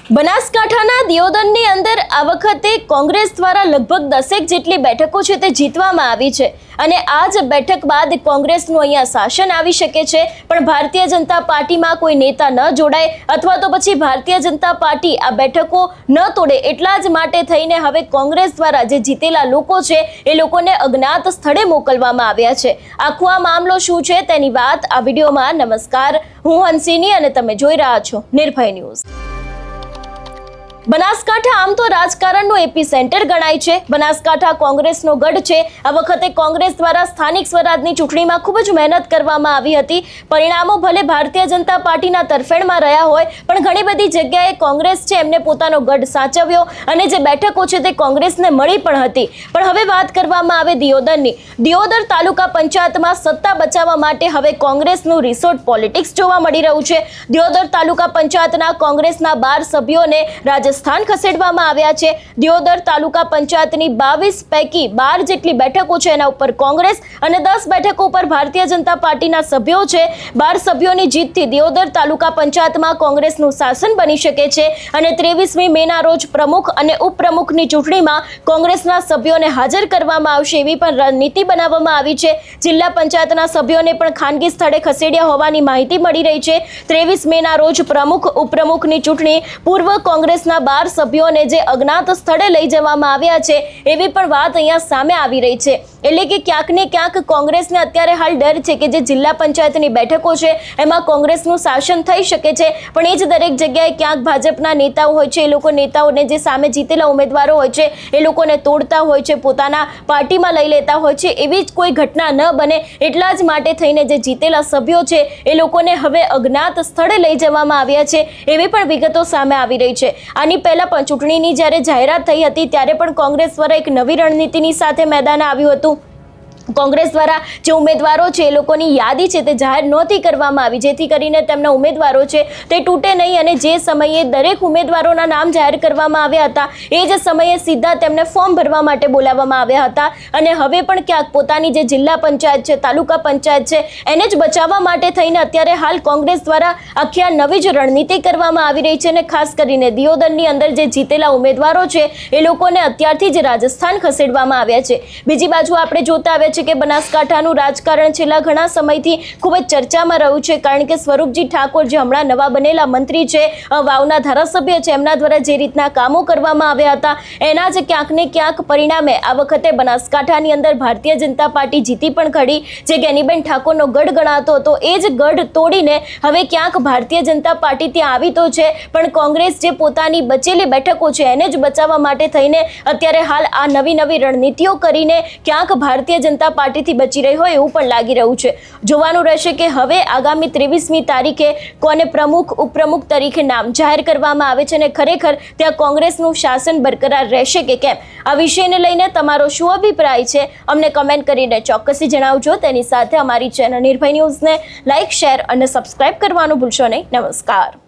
બનાસકાંઠાના દિયોદરની અંદર આ વખતે કોંગ્રેસ દ્વારા લગભગ 10 જેટલી બેઠકો છે તે જીતવામાં આવી છે અને આ જ બેઠક બાદ કોંગ્રેસનું અહીંયા શાસન આવી શકે છે, પણ ભારતીય જનતા પાર્ટીમાં કોઈ નેતા ન જોડાય અથવા તો પછી ભારતીય જનતા પાર્ટી આ બેઠકો ન તોડે એટલા જ માટે થઈને હવે કોંગ્રેસ દ્વારા જે જીતેલા લોકો છે એ લોકોને અજ્ઞાત સ્થળે મોકલવામાં આવ્યા છે। આખો આ મામલો શું છે તેની વાત આ વિડીયોમાં। નમસ્કાર, હું હંસિની અને તમે જોઈ રહ્યા છો નિર્ભય ન્યૂઝ। બનાસકાંઠા આમ તો રાજકારણનું એપી સેન્ટર ગણાય છે। બનાસકાંઠા કોંગ્રેસનો ગઢ છે। આ વખતે કોંગ્રેસ દ્વારા સ્થાનિક સ્વરાજની ચૂંટણીમાં ખૂબ જ મહેનત કરવામાં આવી હતી। પરિણામો ભલે ભારતીય જનતા પાર્ટીના તરફેણમાં રહ્યા હોય, પણ ઘણી બધી જગ્યાએ કોંગ્રેસ છે એમને પોતાનો ગઢ સાચવ્યો અને જે બેઠકો છે તે કોંગ્રેસને મળી પણ હતી। પણ હવે વાત કરવામાં આવે દિયોદરની। દિયોદર તાલુકા પંચાયતમાં સત્તા બચાવવા માટે હવે કોંગ્રેસનું રિસોર્ટ પોલિટિક્સ જોવા મળી રહ્યું છે। દિયોદર તાલુકા પંચાયતના કોંગ્રેસના 12 સભ્યોને રાજસ્થાન ખસેડવામાં આવ્યા છે। દિયોદર તાલુકા પંચાયતની 22 પૈકી 12 જેટલી બેઠકો છે એના ઉપર કોંગ્રેસ અને 10 બેઠકો ઉપર ભારતીય જનતા પાર્ટીના સભ્યો છે। 12 સભ્યોની જીતથી દિયોદર તાલુકા પંચાયતમાં કોંગ્રેસનું શાસન બની શકે છે અને 23મી મેના રોજ પ્રમુખ અને ઉપપ્રમુખની ચૂંટણીમાં કોંગ્રેસના સભ્યોને હાજર કરવામાં આવશે એવી પણ રણનીતિ બનાવવામાં આવી છે। જિલ્લા પંચાયતના સભ્યોને પણ ખાનગી સ્થળે ખસેડ્યા હોવાની માહિતી મળી રહી છે। 23 મેના રોજ પ્રમુખ ઉપપ્રમુખની ચૂંટણી પૂર્વ કોંગ્રેસના 12 સભ્યોને જે અજ્ઞાત સ્થળે લઈ જવામાં આવ્યા છે એવી પણ વાત અહીંયા સામે આવી રહી છે। એટલે કે ક્યાંક ને ક્યાંક કોંગ્રેસને અત્યારે હાલ ડર છે કે જે જિલ્લા પંચાયતની બેઠકો છે એમાં કોંગ્રેસનું શાસન થઈ શકે છે, પણ એ જ દરેક જગ્યાએ ક્યાંક ભાજપના નેતાઓ હોય છે, એ લોકો નેતાઓને જે સામે જીતેલા ઉમેદવારો હોય છે એ લોકોને તોડતા હોય છે, પોતાના પાર્ટીમાં લઈ લેતા હોય છે। એવી જ કોઈ ઘટના ન બને એટલા જ માટે થઈને જે જીતેલા સભ્યો છે એ લોકોને હવે અજ્ઞાત સ્થળે લઈ જવામાં આવ્યા છે એવી પણ વિગતો સામે આવી રહી છે। આની પહેલા પણ ચૂંટણીની જ્યારે જાહેરાત થઈ હતી ત્યારે પણ કોંગ્રેસ દ્વારા એક નવી રણનીતિની સાથે મેદાને આવ્યું હતું। કોંગ્રેસ દ્વારા જે ઉમેદવારો છે એ લોકોની યાદી છે તે જાહેર નહોતી કરવામાં આવી, જેથી કરીને તેમના ઉમેદવારો છે તે તૂટે નહીં અને જે સમયે દરેક ઉમેદવારોના નામ જાહેર કરવામાં આવ્યા હતા એ જ સમયે સીધા તેમને ફોર્મ ભરવા માટે બોલાવવામાં આવ્યા હતા અને હવે પણ ક્યાંક પોતાની જે જિલ્લા પંચાયત છે, તાલુકા પંચાયત છે એને જ બચાવવા માટે થઈને અત્યારે હાલ કોંગ્રેસ દ્વારા આખી આ નવી જ રણનીતિ કરવામાં આવી રહી છે અને ખાસ કરીને દિયોદરની અંદર જે જીતેલા ઉમેદવારો છે એ લોકોને અત્યારથી જ રાજસ્થાન ખસેડવામાં આવ્યા છે। બીજી બાજુ આપણે જોતા આવ્યા છે કે બનાસકાંઠાનું રાજકારણ છેલ્લા ઘણા સમયથી ખૂબ જ ચર્ચામાં રહ્યું છે, કારણ કે સ્વરૂપજી ઠાકોર જે હમણાં નવા બનેલા મંત્રી છે, વાવના ધારાસભ્ય છે, એમના દ્વારા જે રીતના કામો કરવામાં આવ્યા હતા એના જ ક્યાંક ને ક્યાંક પરિણામે આ વખતે બનાસકાંઠાની અંદર ભારતીય જનતા પાર્ટી જીતી પણ ખડી। જે જ્ઞાનીબેન ઠાકોરનો ગઢ ગણાતો હતો એ જ ગઢ તોડીને હવે ક્યાંક ભારતીય જનતા પાર્ટી ત્યાં આવી તો છે, પણ કોંગ્રેસ જે પોતાની બચેલી બેઠકો છે એને જ બચાવવા માટે થઈને અત્યારે હાલ આ નવી રણનીતિઓ કરીને ક્યાંક ભારતીય જનતા પાર્ટીથી બચી રહી હોય એવું પણ લાગી રહ્યું છે। જોવાનું રહેશે કે હવે આગામી 23મી તારીખે કોને પ્રમુખ ઉપપ્રમુખ તરીકે નામ જાહેર કરવામાં આવે છે અને ખરેખર ત્યાં કોંગ્રેસનું શાસન બરકરાર રહેશે કે કેમ। આ વિષયને લઈને તમારો શું અભિપ્રાય છે અમને કમેન્ટ કરીને ચોક્કસથી જણાવજો। તેની સાથે અમારી ચેનલ નિર્ભય ન્યૂઝને લાઇક, શેર અને સબસ્ક્રાઇબ કરવાનું ભૂલશો નહીં। નમસ્કાર।